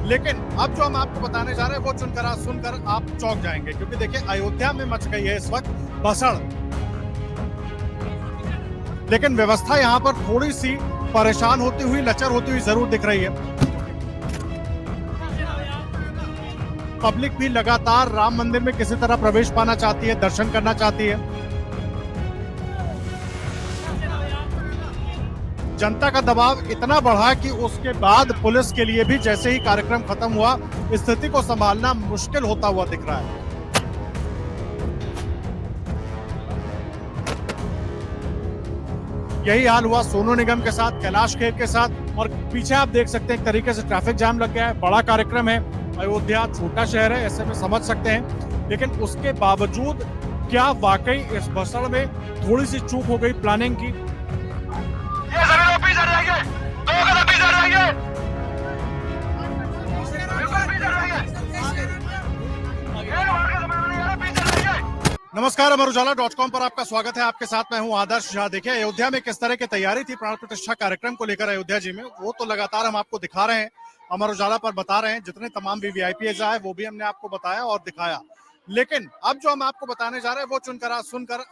लेकिन अब जो हम आपको बताने जा रहे हैं वो सुनकर आप चौंक जाएंगे, क्योंकि देखिए अयोध्या में मच गई है इस वक्त भसड़। लेकिन व्यवस्था यहाँ पर थोड़ी सी परेशान होती हुई, लचर होती हुई जरूर दिख रही है। पब्लिक भी लगातार राम मंदिर में किसी तरह प्रवेश पाना चाहती है, दर्शन करना चाहती है। जनता का दबाव इतना बढ़ा कि उसके बाद पुलिस के लिए भी जैसे ही कार्यक्रम खत्म हुआ, स्थिति को संभालना मुश्किल होता हुआ दिख रहा है। यही हाल हुआ सोनू निगम के साथ, कैलाश खेर के साथ, और पीछे आप देख सकते हैं एक तरीके से ट्रैफिक जाम लग गया है। बड़ा कार्यक्रम है, अयोध्या छोटा शहर है, ऐसे में समझ सकते हैं, लेकिन उसके बावजूद क्या वाकई इस भसड़ में थोड़ी सी चूक हो गई प्लानिंग की? ये सभी लोग पीछे रहेंगे, 2 कदम पीछे रहेंगे, बिल्कुल पीछे रहेंगे। नमस्कार, अमर उजाला.com पर आपका स्वागत है। आपके साथ मैं हूं आदर्श झा। देखिए अयोध्या में किस तरह की तैयारी थी प्राण प्रतिष्ठा कार्यक्रम को लेकर अयोध्या जी में, वो तो लगातार हम आपको दिखा रहे हैं, अमर उजाला पर बता रहे हैं। जितने तमाम वीवीआईपी आए वो भी हमने आपको बताया और दिखाया। लेकिन अब जो हम आपको बताने जा रहे हैं वो सुनकर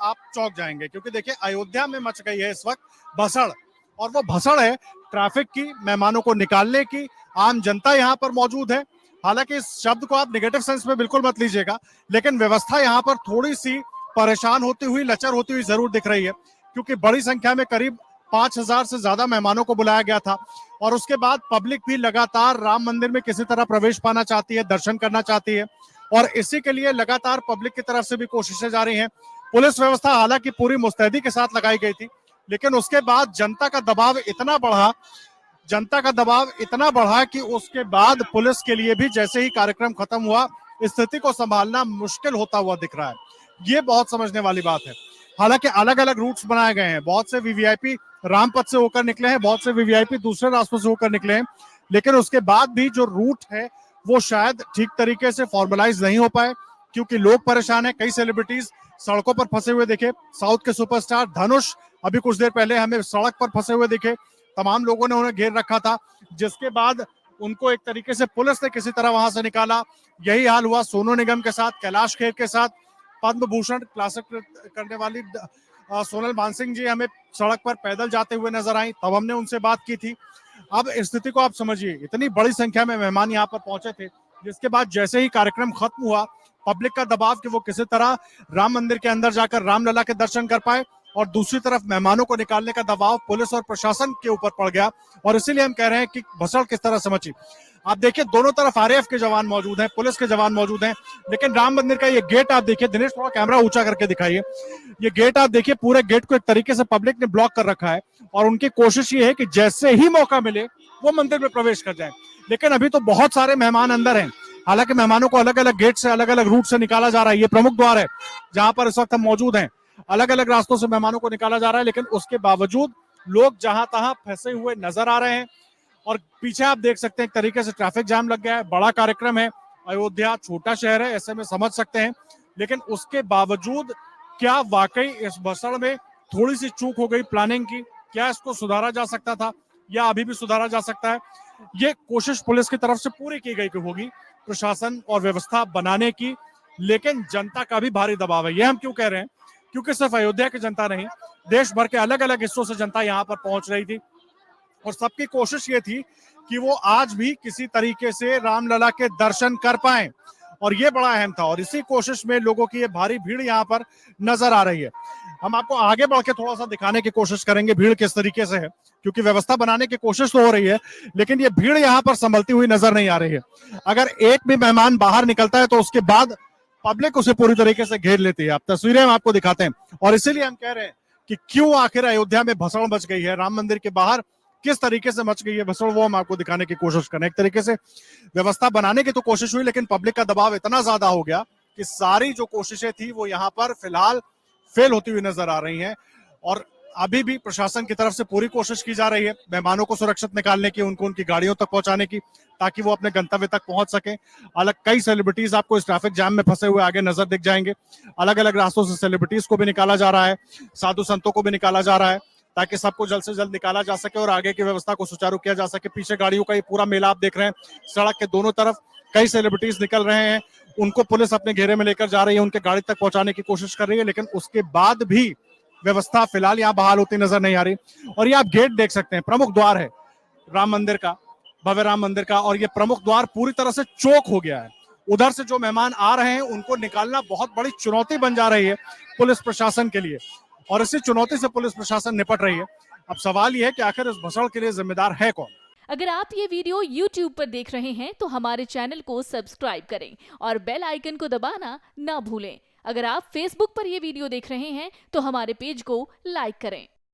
आप चौंक जाएंगे, क्योंकि देखिए अयोध्या में मच गई है इस वक्त भसड़, और वो भसड़ है ट्रैफिक की, मेहमानों को निकालने की। आम जनता यहाँ पर मौजूद है। हालांकि इस शब्द को आप नेगेटिव सेंस में बिल्कुल मत लीजिएगा, लेकिन व्यवस्था यहाँ पर थोड़ी सी परेशान होती हुई, लचर होती हुई जरूर दिख रही है, क्योंकि बड़ी संख्या में करीब 5,000 से ज्यादा मेहमानों को बुलाया गया था। और उसके बाद पब्लिक भी लगातार राम मंदिर में किसी तरह प्रवेश पाना चाहती है, दर्शन करना चाहती है, और इसी के लिए लगातार पब्लिक की तरफ से भी कोशिशें जारी हैं। पुलिस व्यवस्था हालांकि पूरी मुस्तैदी के साथ लगाई गई थी, लेकिन उसके बाद जनता का दबाव इतना बढ़ा कि उसके बाद पुलिस के लिए भी जैसे ही कार्यक्रम खत्म हुआ, स्थिति को संभालना मुश्किल होता हुआ दिख रहा है। ये बहुत समझने वाली बात है। हालांकि अलग अलग रूट्स बनाए गए हैं, बहुत से वीवीआईपी रामपथ से होकर निकले हैं, बहुत से वीवीआईपी दूसरे रास्तों से होकर निकले हैं, लेकिन उसके बाद भी जो रूट है वो शायद ठीक तरीके से फॉर्मलाइज नहीं हो पाए, क्योंकि लोग परेशान हैं। कई सेलिब्रिटीज सड़कों पर फंसे हुए दिखे। साउथ के सुपरस्टार धनुष अभी कुछ देर पहले हमें सड़क पर फंसे हुए दिखे। तमाम लोगों ने उन्हें घेर रखा था, जिसके बाद उनको एक तरीके से पुलिस ने किसी तरह वहां से निकाला। यही हाल हुआ सोनू निगम के साथ, कैलाश खेर के साथ। पद्म भूषण क्लासिक करने वाली सोनल मानसिंह जी हमें सड़क पर पैदल जाते हुए नजर आई, तब हमने उनसे बात की थी। अब स्थिति को आप समझिए, इतनी बड़ी संख्या में मेहमान यहाँ पर पहुंचे थे, जिसके बाद जैसे ही कार्यक्रम खत्म हुआ, पब्लिक का दबाव कि वो किसी तरह राम मंदिर के अंदर जाकर रामलला के दर्शन कर पाए, और दूसरी तरफ मेहमानों को निकालने का दबाव पुलिस और प्रशासन के ऊपर पड़ गया। और इसीलिए हम कह रहे हैं कि भसड़ किस तरह से मची। आप देखिए दोनों तरफ आरएएफ के जवान मौजूद हैं, पुलिस के जवान मौजूद हैं, लेकिन राम मंदिर का ये गेट आप देखिए, दिनेश थोड़ा कैमरा ऊंचा करके दिखाइए। ये गेट आप देखिए, पूरे गेट को एक तरीके से पब्लिक ने ब्लॉक कर रखा है, और उनकी कोशिश ये है कि जैसे ही मौका मिले वो मंदिर में प्रवेश कर जाए। लेकिन अभी तो बहुत सारे मेहमान अंदर हैं। हालांकि मेहमानों को अलग अलग गेट से, अलग अलग रूट से निकाला जा रहा है। ये प्रमुख द्वार है जहां पर इस वक्त हम मौजूद हैं। अलग अलग रास्तों से मेहमानों को निकाला जा रहा है, लेकिन उसके बावजूद लोग जहां तहां फंसे हुए नजर आ रहे हैं। और पीछे आप देख सकते हैं एक तरीके से ट्रैफिक जाम लग गया है। बड़ा कार्यक्रम है, अयोध्या छोटा शहर है, ऐसे में समझ सकते हैं, लेकिन उसके बावजूद क्या वाकई इस भसड़ में थोड़ी सी चूक हो गई प्लानिंग की? क्या इसको सुधारा जा सकता था, या अभी भी सुधारा जा सकता है? ये कोशिश पुलिस की तरफ से पूरी की गई होगी प्रशासन और व्यवस्था बनाने की, लेकिन जनता का भी भारी दबाव है। ये हम क्यों कह रहे हैं? क्योंकि सिर्फ अयोध्या की जनता नहीं, देश भर के अलग अलग हिस्सों से जनता यहाँ पर पहुंच रही थी, और सबकी कोशिश ये थी कि वो आज भी किसी तरीके से रामलला के दर्शन कर पाएं, और ये बड़ा अहम था। और इसी कोशिश में लोगों की ये भारी भीड़ यहाँ पर नजर आ रही है। हम आपको आगे बढ़ के थोड़ा सा दिखाने की कोशिश करेंगे भीड़ किस तरीके से है, क्योंकि व्यवस्था बनाने की कोशिश तो हो रही है, लेकिन ये भीड़ यहाँ पर संभलती हुई नजर नहीं आ रही है। अगर एक भी मेहमान बाहर निकलता है तो उसके बाद पब्लिक उसे पूरी तरीके से घेर लेती है। आप तस्वीरें हम आपको दिखाते हैं, और इसीलिए हम कह रहे हैं कि क्यों आखिर अयोध्या में भसड़ मच गई है, राम मंदिर के बाहर किस तरीके से मच गई है भसड़, वो हम आपको दिखाने की कोशिश करें। एक तरीके से व्यवस्था बनाने की तो कोशिश हुई, लेकिन पब्लिक का दबाव इतना ज्यादा हो गया कि सारी जो कोशिशें थी वो यहाँ पर फिलहाल फेल होती हुई नजर आ रही हैं। और अभी भी प्रशासन की तरफ से पूरी कोशिश की जा रही है मेहमानों को सुरक्षित निकालने की, उनको उनकी गाड़ियों तक पहुंचाने की, ताकि वो अपने गंतव्य तक पहुंच सके। अलग कई सेलिब्रिटीज आपको इस ट्रैफिक जाम में फंसे हुए आगे नजर दिख जाएंगे। अलग अलग रास्तों से सेलिब्रिटीज को भी निकाला जा रहा है, साधु संतों को भी निकाला जा रहा है, ताकि सबको जल्द से जल्द निकाला जा सके और आगे की व्यवस्था को सुचारू किया जा सके। पीछे गाड़ियों का ये पूरा मेला आप देख रहे हैं, सड़क के दोनों तरफ कई सेलिब्रिटीज निकल रहे हैं, उनको पुलिस अपने घेरे में लेकर जा रही है, उनके गाड़ी तक पहुंचाने की कोशिश कर रही है, लेकिन उसके बाद भी व्यवस्था फिलहाल यहाँ बहाल होती नजर नहीं आ रही। और ये आप गेट देख सकते हैं, प्रमुख द्वार है राम मंदिर का, भव्य राम मंदिर का, और ये प्रमुख द्वार पूरी तरह से चौक हो गया है। उधर से जो मेहमान आ रहे हैं उनको निकालना बहुत बड़ी चुनौती बन जा रही है पुलिस प्रशासन के लिए, और इसी चुनौती से पुलिस प्रशासन निपट रही है। अब सवाल यह है कि आखिर इस भसड़ के लिए जिम्मेदार है कौन। अगर आप ये वीडियो YouTube पर देख रहे हैं तो हमारे चैनल को सब्सक्राइब करें और बेल आइकन को दबाना ना भूलें। अगर आप Facebook पर ये वीडियो देख रहे हैं तो हमारे पेज को लाइक करें।